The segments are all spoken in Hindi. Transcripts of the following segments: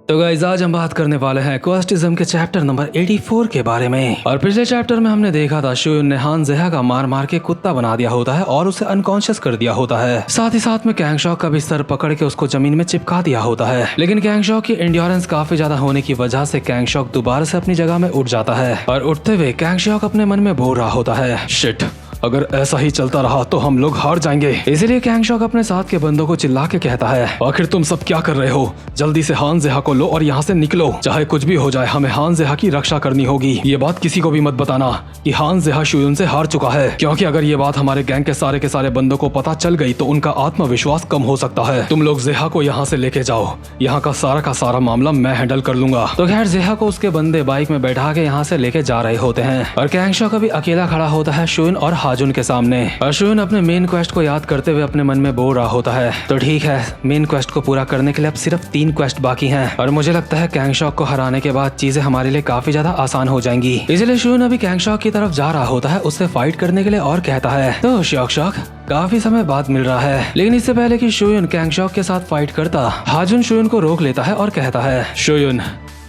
तो गाइस आज हम बात करने वाले हैं क्वेस्टिज्म के चैप्टर नंबर 84 के बारे में। और पिछले चैप्टर में हमने देखा था शुयुन ने हान जेहा का मार मार के कुत्ता बना दिया होता है और उसे अनकॉन्शियस कर दिया होता है। साथ ही साथ में कैंगशॉक का भी सर पकड़ के उसको जमीन में चिपका दिया होता है। लेकिन कैंगशॉक की एंड्योरेंस काफी ज्यादा होने की वजह से कैंगशॉक दोबारा से अपनी जगह में उठ जाता है और उठते हुए कैंगशॉक अपने मन में बोल रहा होता है, शिट, अगर ऐसा ही चलता रहा तो हम लोग हार जाएंगे। इसीलिए कैंगशॉक अपने साथ के बंदों को चिल्ला के कहता है, आखिर तुम सब क्या कर रहे हो? जल्दी से हान जेहा को लो और यहाँ से निकलो। चाहे कुछ भी हो जाए, हमें हान जेहा की रक्षा करनी होगी। ये बात किसी को भी मत बताना कि हान जेहा शुयुन से हार चुका है, क्योंकि अगर ये बात हमारे गैंग के सारे बंदों को पता चल गई तो उनका आत्मविश्वास कम हो सकता है। तुम लोग जेहा को यहाँ से लेके जाओ, यहाँ का सारा मामला मैं हैंडल कर लूंगा। तो खैर जेहा को उसके बंदे बाइक में बैठा के यहाँ से लेके जा रहे होते हैं और कैंगशॉक अभी अकेला खड़ा होता है शुयुन और हाजुन के सामने। शुयुन अपने मेन क्वेस्ट को याद करते हुए अपने मन में बोल रहा होता है, तो ठीक है, मेन क्वेस्ट को पूरा करने के लिए अब सिर्फ 3 क्वेस्ट बाकी हैं और मुझे लगता है कैंगशॉक को हराने के बाद चीजें हमारे लिए काफी ज्यादा आसान हो जाएंगी। इसलिए शुयुन अभी कैंगशॉक की तरफ जा रहा होता है उससे फाइट करने के लिए और कहता है, तो शॉक काफी समय बाद मिल रहा है। लेकिन इससे पहले कि शुयुन कैंगशॉक के साथ फाइट करता, हाजुन शुयुन को रोक लेता है और कहता है, शुयुन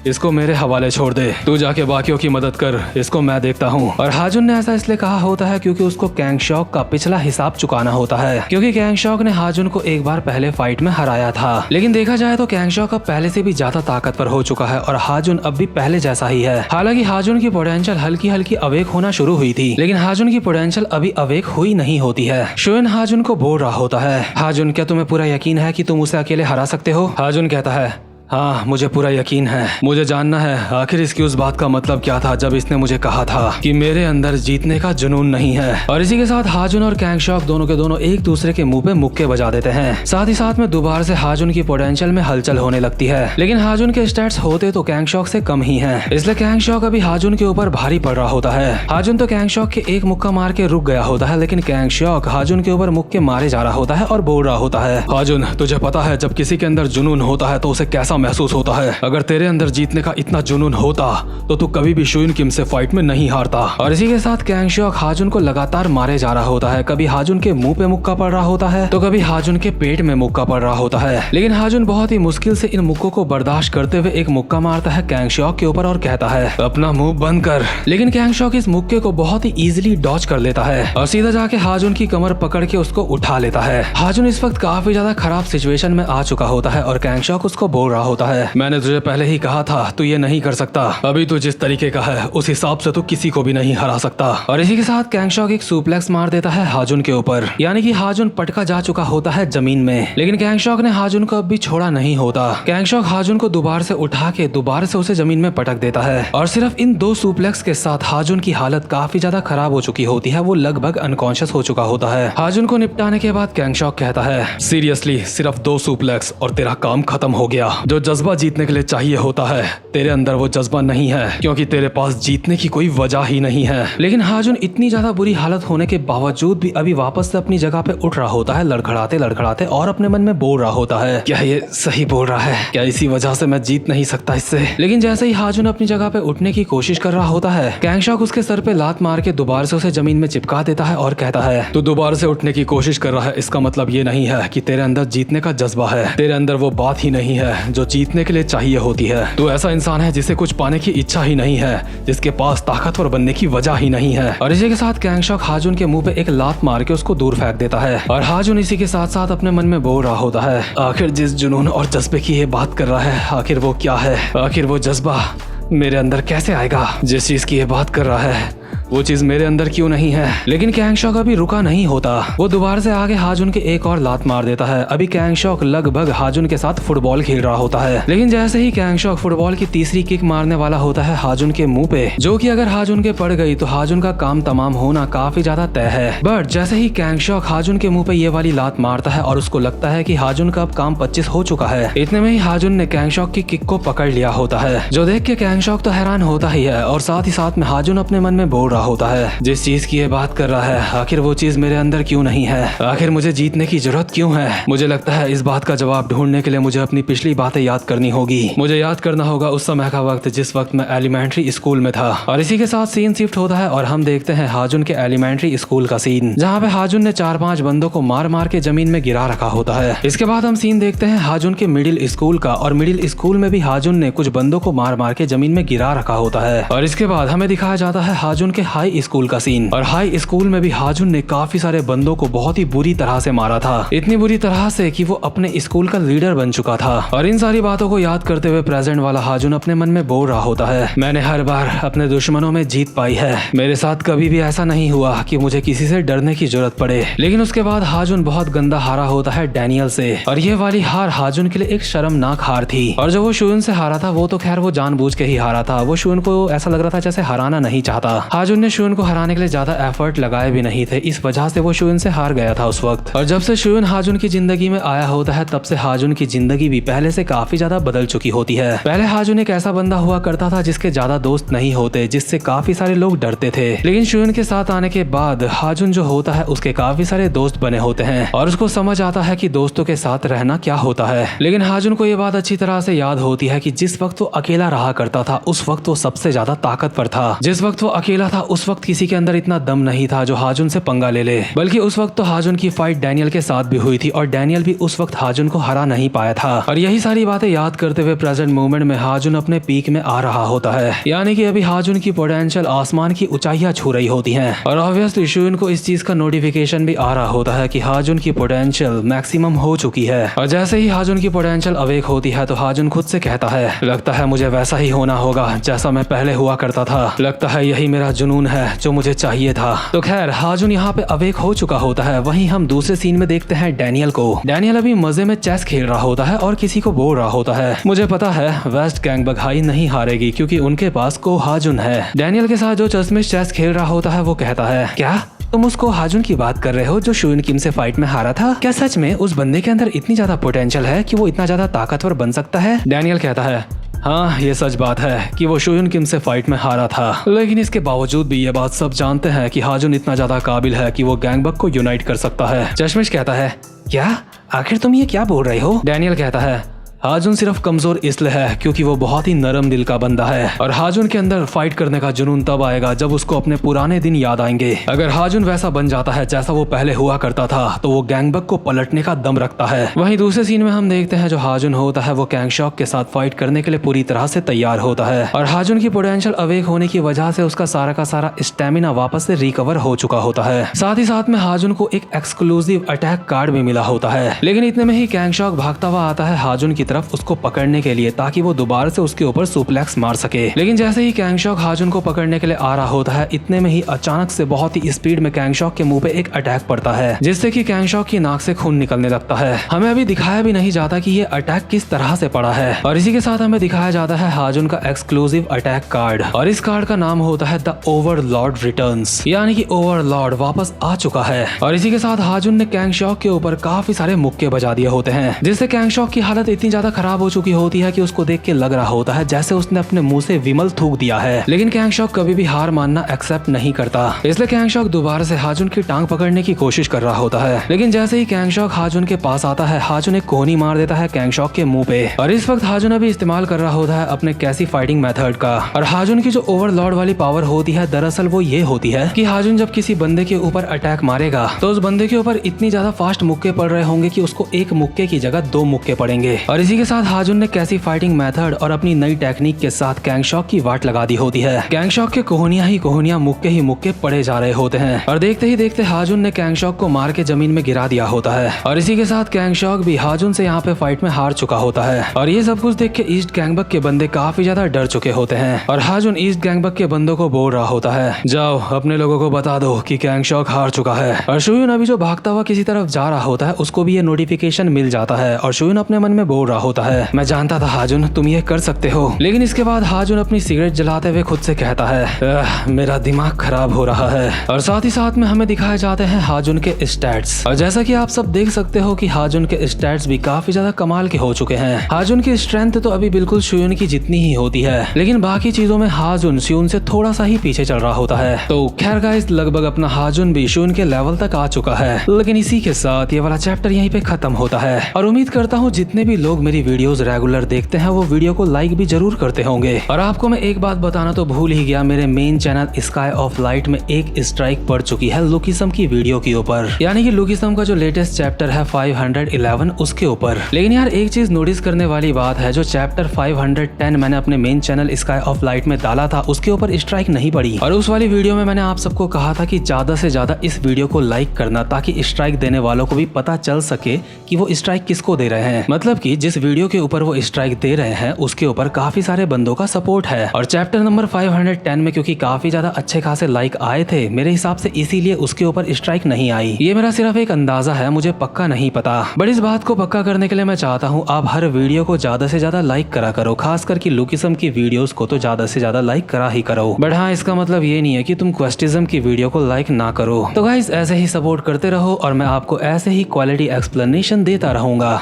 इसको मेरे हवाले छोड़ दे, तू जाके बाकियों की मदद कर, इसको मैं देखता हूँ। और हाजुन ने ऐसा इसलिए कहा होता है क्योंकि उसको कैंगशॉक का पिछला हिसाब चुकाना होता है, क्योंकि कैंगशॉक ने हाजुन को एक बार पहले फाइट में हराया था। लेकिन देखा जाए तो कैंगशॉक अब पहले से भी ज्यादा ताकतवर हो चुका है और हाजुन अब भी पहले जैसा ही है। हालांकि हाजुन की पोटेंशियल हल्की हल्की अवेक होना शुरू हुई थी, लेकिन हाजुन की पोटेंशियल अभी अवेक हुई नहीं होती है। शुयुन हाजुन को बोल रहा होता है, हाजुन क्या तुम्हें पूरा यकीन है कि तुम उसे अकेले हरा सकते हो? हाजुन कहता है, हाँ मुझे पूरा यकीन है। मुझे जानना है आखिर इसकी उस बात का मतलब क्या था जब इसने मुझे कहा था कि मेरे अंदर जीतने का जुनून नहीं है। और इसी के साथ हाजुन और कैंगशॉक दोनों के दोनों एक दूसरे के मुंह पे मुक्के बजा देते हैं। साथ ही साथ में दोबारा से हाजुन की पोटेंशियल में हलचल होने लगती है, लेकिन हाजुन के स्टैट्स होते तो कैंगशॉक से कम ही है, इसलिए कैंगशॉक अभी हाजुन के ऊपर भारी पड़ रहा होता है। हाजुन तो कैंगशॉक के एक मुक्का मार के रुक गया होता है, लेकिन कैंगशॉक हाजुन के ऊपर मुक्के मारे जा रहा होता है और बोल रहा होता है, हाजुन तुझे पता है जब किसी के अंदर जुनून होता है तो उसे कैसा महसूस होता है? अगर तेरे अंदर जीतने का इतना जुनून होता तो तू कभी भी शुयुन किम से फाइट में नहीं हारता। और इसी के साथ कैंगशॉक हाजुन को लगातार मारे जा रहा होता है। कभी हाजुन के मुंह पे मुक्का पड़ रहा होता है तो कभी हाजुन के पेट में मुक्का पड़ रहा होता है, लेकिन हाजुन बहुत ही मुश्किल से इन मुक्कों को बर्दाश्त करते हुए एक मुक्का मारता है कैंगशॉक के ऊपर और कहता है, अपना मुंह बंद कर। लेकिन कैंगशॉक इस मुक्के को बहुत ही इजीली डॉज कर लेता है और सीधा जाके हाजुन की कमर पकड़ के उसको उठा लेता है। हाजुन इस वक्त काफी ज्यादा खराब सिचुएशन में आ चुका होता है और कैंगशॉक उसको बोल रहा होता है, मैंने तुझे पहले ही कहा था तू ये नहीं कर सकता, अभी तू जिस तरीके का है उस हिसाब से तू किसी को भी नहीं हरा सकता। और इसी के साथ कैंगशॉक एक सुप्लेक्स मार देता है हाजुन के ऊपर, यानी कि हाजुन पटका जा चुका होता है जमीन में। लेकिन कैंगशॉक ने हाजुन को अब भी छोड़ा नहीं होता। कैंगशॉक हाजुन को दोबारा से उठा के दोबारा से उसे जमीन में पटक देता है और सिर्फ इन 2 सुप्लेक्स के साथ हाजुन की हालत काफी ज्यादा खराब हो चुकी होती है, वो लगभग अनकॉन्शियस हो चुका होता है। हाजुन को निपटाने के बाद कैंगशॉक कहता है, सीरियसली सिर्फ 2 सुप्लेक्स और तेरा काम खत्म हो गया। जो जज्बा जीतने के लिए चाहिए होता है तेरे अंदर वो जज्बा नहीं है, क्योंकि तेरे पास जीतने की कोई वजह ही नहीं है। लेकिन हाजुन इतनी ज्यादा बुरी हालत होने के बावजूद भी अभी वापस से अपनी जगह पे उठ रहा होता है, लड़खड़ाते और अपने मन में बोल रहा होता है, क्या ये सही बोल रहा है? क्या इसी वजह से मैं जीत नहीं सकता इससे? लेकिन जैसे ही हाजुन अपनी जगह पे उठने की कोशिश कर रहा होता है, कैंगशॉक उसके सर पे लात मार के दोबारा से उसे जमीन में चिपका देता है और कहता है, तू दोबारा से उठने की कोशिश कर रहा है, इसका मतलब ये नहीं है कि तेरे अंदर जीतने का जज्बा है। तेरे अंदर वो बात ही नहीं है जो जीतने के लिए चाहिए होती है। तू ऐसा इंसान है जिसे कुछ पाने की इच्छा ही नहीं है, जिसके पास ताकतवर बनने की वजह ही नहीं है। और इसी के साथ कैंगशॉक हाजुन के मुंह पे एक लात मार के उसको दूर फेंक देता है और हाजुन इसी के साथ साथ अपने मन में बोल रहा होता है, आखिर जिस जुनून और जज्बे की ये बात कर रहा है, आखिर वो क्या है? आखिर वो जज्बा मेरे अंदर कैसे आएगा? जिस चीज की ये बात कर रहा है वो चीज मेरे अंदर क्यों नहीं है? लेकिन कैंगशॉक अभी रुका नहीं होता, वो दोबारा से आगे हाजुन के एक और लात मार देता है। अभी कैंगशॉक लगभग हाजुन के साथ फुटबॉल खेल रहा होता है, लेकिन जैसे ही कैंगशॉक फुटबॉल की तीसरी किक मारने वाला होता है हाजुन के मुंह पे, जो कि अगर हाजुन के पड़ गई तो हाजुन का काम तमाम होना काफी ज्यादा तय है। बट जैसे ही कैंगशॉक हाजुन के मुंह पे ये वाली लात मारता है और उसको लगता है कि हाजुन का अब काम 25 हो चुका है, इतने में ही हाजुन ने कैंगशॉक की किक को पकड़ लिया होता है, जो देख के कैंगशॉक तो हैरान होता ही है और साथ ही साथ में हाजुन अपने मन में बोल रहा होता है। जिस चीज की ये बात कर रहा है, आखिर वो चीज मेरे अंदर क्यों नहीं है? आखिर मुझे जीतने की जरूरत क्यों है? मुझे लगता है इस बात का जवाब ढूंढने के लिए मुझे अपनी पिछली बातें याद करनी होगी। मुझे याद करना होगा उस समय का वक्त जिस वक्त मैं एलिमेंट्री स्कूल में था। और इसी के साथ सीन शिफ्ट होता है और हम देखते हैं हाजुन के एलिमेंट्री स्कूल का सीन, जहाँ पे हाजुन ने 4-5 बंदों को मार मार के जमीन में गिरा रखा होता है। इसके बाद हम सीन देखते हैं हाजुन के मिडिल स्कूल का, और मिडिल स्कूल में भी हाजुन ने कुछ बंदों को मार मार के जमीन में गिरा रखा होता है। और इसके बाद हमें दिखाया जाता है हाजुन के हाई स्कूल का सीन, और हाई स्कूल में भी हाजुन ने काफी सारे बंदों को बहुत ही बुरी तरह से मारा था, इतनी बुरी तरह से कि वो अपने स्कूल का लीडर बन चुका था। और इन सारी बातों को याद करते हुए प्रेजेंट वाला हाजुन अपने मन में बोल रहा होता है, मैंने हर बार अपने दुश्मनों में जीत पाई है, मेरे साथ कभी भी ऐसा नहीं हुआ कि मुझे किसी से डरने की जरूरत पड़े। लेकिन उसके बाद हाजुन बहुत गंदा हारा होता है डैनियल से, और ये वाली हार हाजुन के लिए एक शर्मनाक हार थी। और जो वो शुयन से हारा था वो तो खैर वो जानबूझ के ही हारा था, वो शुयन को ऐसा लग रहा था जैसे हराना नहीं चाहता। हाजुन ने शुयन को हराने के लिए ज्यादा एफर्ट लगाए भी नहीं थे, इस वजह से वो शुयन से हार गया था उस वक्त। और जब से शुयन हाजुन की जिंदगी में आया होता है तब से हाजुन की जिंदगी भी पहले से काफी ज्यादा बदल चुकी होती है। पहले हाजुन एक ऐसा बंदा हुआ करता था जिसके ज्यादा दोस्त नहीं होते, जिससे काफी सारे लोग डरते थे। लेकिन शुयन के साथ आने के बाद हाजुन जो होता है उसके काफी सारे दोस्त बने होते हैं, और उसको समझ आता है कि दोस्तों के साथ रहना क्या होता है। लेकिन हाजुन को ये बात अच्छी तरह से याद होती है कि जिस वक्त वो अकेला रहा करता था उस वक्त वो सबसे ज्यादा ताकतवर था। जिस वक्त वो अकेला था उस वक्त किसी के अंदर इतना दम नहीं था जो हाजुन से पंगा ले ले, बल्कि उस वक्त तो हाजुन की फाइट डैनियल के साथ भी हुई थी, और डैनियल भी उस वक्त हाजुन को हरा नहीं पाया था। और यही सारी बातें याद करते हुए प्रेजेंट मोमेंट में हाजुन अपने पीक में आ रहा होता है, यानी कि अभी हाजुन की पोटेंशियल आसमान की ऊंचाइयां छू रही होती हैं। और ऑब्वियसली शुयन को इस चीज का नोटिफिकेशन भी आ रहा होता है कि हाजुन की पोटेंशियल मैक्सिमम हो चुकी है। और जैसे ही हाजुन की पोटेंशियल अवेक होती है तो हाजुन खुद से कहता है, लगता है मुझे वैसा ही होना होगा जैसा मैं पहले हुआ करता था, लगता है यही मेरा जुनून है जो मुझे चाहिए था। तो खैर हाजुन यहाँ पे अवेक हो चुका होता है। वहीं हम दूसरे सीन में देखते हैं डैनियल को। डैनियल अभी मजे में चेस खेल रहा होता है और किसी को बोल रहा होता है, मुझे पता है वेस्ट गैंगबक हाई नहीं हारेगी क्योंकि उनके पास को हाजुन है। डैनियल के साथ जो चश्मिश चेस खेल रहा होता है वो कहता है, क्या तुम उसको हाजुन की बात कर रहे हो जो शुयन किम से फाइट में हारा था? क्या सच में उस बंदे के अंदर इतनी ज्यादा पोटेंशियल है कि वो इतना ज्यादा ताकतवर बन सकता है? डैनियल कहता है, हाँ ये सच बात है कि वो शुयन किम से फाइट में हारा था, लेकिन इसके बावजूद भी ये बात सब जानते हैं कि हाजुन इतना ज्यादा काबिल है कि वो गैंगबक को यूनाइट कर सकता है। चश्मिश कहता है, क्या आखिर तुम ये क्या बोल रहे हो? डैनियल कहता है, हाजुन सिर्फ कमजोर इसलिए है क्योंकि वो बहुत ही नरम दिल का बंदा है, और हाजुन के अंदर फाइट करने का जुनून तब आएगा जब उसको अपने पुराने दिन याद आएंगे। अगर हाजुन वैसा बन जाता है जैसा वो पहले हुआ करता था तो वो गैंगबक को पलटने का दम रखता है। वहीं दूसरे सीन में हम देखते हैं जो हाजुन होता है वो कैंगशॉक के साथ फाइट करने के लिए पूरी तरह से तैयार होता है, और हाजुन की पोटेंशियल अवेक होने की वजह से उसका सारा का सारा स्टेमिना वापस से रिकवर हो चुका होता है। साथ ही साथ में हाजुन को एक एक्सक्लूसिव अटैक कार्ड भी मिला होता है। लेकिन इतने में ही कैंगशॉक भागता हुआ आता है हाजुन की तरफ उसको पकड़ने के लिए, ताकि वो दोबारा से उसके ऊपर सुप्लेक्स मार सके। लेकिन जैसे ही कैंगशॉक हाजुन को पकड़ने के लिए आ रहा होता है इतने में ही अचानक से बहुत ही स्पीड में कैंगशॉक के मुंह पे एक अटैक पड़ता है, जिससे कि कैंगशॉक की नाक से खून निकलने लगता है। हमें अभी दिखाया भी नहीं जाता कि ये अटैक किस तरह से पड़ा है, और इसी के साथ हमें दिखाया जाता है हाजुन का एक्सक्लूसिव अटैक कार्ड, और इस कार्ड का नाम होता है द ओवरलॉर्ड रिटर्न्स, यानी कि ओवरलॉर्ड वापस आ चुका है। और इसी के साथ हाजुन ने कैंगशॉक के ऊपर काफी सारे मुक्के बजा दिए होते हैं, जिससे कैंगशॉक की हालत इतनी ज्यादा खराब हो चुकी होती है कि उसको देख के लग रहा होता है जैसे उसने अपने मुंह से विमल थूक दिया है। लेकिन कैंगशॉक कभी भी हार मानना एक्सेप्ट नहीं करता, इसलिए कैंगशॉक दोबारा से हाजुन की टांग पकड़ने की कोशिश कर रहा होता है। लेकिन जैसे ही कैंगशॉक हाजुन के पास आता है हाजुन एक कोहनी मार देता है कैंगशॉक के मुंह पे, और इस वक्त हाजुन अभी इस्तेमाल कर रहा होता है अपने कैसी फाइटिंग मेथड का। और हाजुन की जो ओवरलॉर्ड वाली पावर होती है दरअसल वो ये होती है कि हाजुन जब किसी बंदे के ऊपर अटैक मारेगा तो उस बंदे के ऊपर इतनी ज्यादा फास्ट मुक्के पड़ रहे होंगे कि उसको एक मुक्के की जगह 2 मुक्के पड़ेंगे। और इसी के साथ हाजुन ने कैसी फाइटिंग मेथड और अपनी नई टेक्निक के साथ कैंगशॉक की वाट लगा दी होती है। कैंगशॉक के कोहनियां ही कोहनियां मुक्के ही मुक्के पड़े जा रहे होते हैं, और देखते ही देखते हाजुन ने कैंगशॉक को मार के जमीन में गिरा दिया होता है। और इसी के साथ कैंगशॉक भी हाजुन से यहाँ पे फाइट में हार चुका होता है। और ये सब कुछ देख के ईस्ट गैंगबक के बंदे काफी ज्यादा डर चुके होते हैं, और हाजुन ईस्ट गैंगबक के बंदों को बोल रहा होता है, जाओ अपने लोगों को बता दो कि कैंगशॉक हार चुका है। और शुयन अभी जो भागता हुआ किसी तरफ जा रहा होता है उसको भी ये नोटिफिकेशन मिल जाता है, और शुयन अपने मन में बोल रहा रहा होता है। मैं जानता था हाजुन तुम ये कर सकते हो। लेकिन इसके बाद हाजुन अपनी सिगरेट जलाते हुए खुद से कहता है मेरा दिमाग खराब हो रहा है। और साथ ही साथ में हमें दिखाए जाते हैं हाजुन के स्टैट्स। और जैसा कि आप सब देख सकते हो कि हाजुन के स्टैट्स भी काफी ज्यादा कमाल के हो चुके हैं। हाजुन की स्ट्रेंथ तो अभी बिल्कुल शुयून की जितनी ही होती है, लेकिन बाकी चीजों में हाजुन शुयून से थोड़ा सा ही पीछे चल रहा होता है। तो खैर गाइस, लगभग अपना हाजुन भी शुयून के लेवल तक आ चुका है। लेकिन इसी के साथ ये वाला चैप्टर यहीं पे खत्म होता है। और उम्मीद करता हूँ जितने भी लोग मेरी वीडियोस रेगुलर देखते हैं वो वीडियो को लाइक भी जरूर करते होंगे। और आपको मैं एक बात बताना तो भूल ही गया, मेरे main channel sky of light में एक स्ट्राइक पड़ चुकी है लुकिज्म की वीडियो के ऊपर, यानी कि लुकिज्म का जो लेटेस्ट चैप्टर है 511 उसके ऊपर। लेकिन यार एक चीज नोटिस करने वाली बात है, जो चैप्टर 510 मैंने अपने main channel sky of light में डाला था उसके ऊपर स्ट्राइक नहीं पड़ी। और उस वाली वीडियो में मैंने आप सबको कहा था कि ज्यादा से ज्यादा इस वीडियो को लाइक करना, ताकि स्ट्राइक देने वालों को भी पता चल सके कि वो स्ट्राइक किसको दे रहे हैं। मतलब कि जिस वीडियो के ऊपर वो स्ट्राइक दे रहे हैं उसके ऊपर काफी सारे बंदों का सपोर्ट है। और चैप्टर नंबर 510 में क्योंकि काफी ज्यादा अच्छे खासे लाइक आए थे मेरे हिसाब से, इसीलिए उसके ऊपर स्ट्राइक नहीं आई। ये मेरा सिर्फ एक अंदाजा है, मुझे पक्का नहीं पता। बट इस बात को पक्का करने के लिए मैं चाहता हूँ आप हर वीडियो को ज्यादा से ज्यादा लाइक करा करो, खासकर कि लुकिज्म की वीडियोस को तो ज्यादा से ज्यादा लाइक करा ही करो। बट हाँ, इसका मतलब ये नहीं है कि तुम क्वेस्टिज्म की वीडियो को लाइक ना करो। तो गाइस ऐसे ही सपोर्ट करते रहो और मैं आपको ऐसे ही क्वालिटी एक्सप्लेनेशन देता रहूंगा।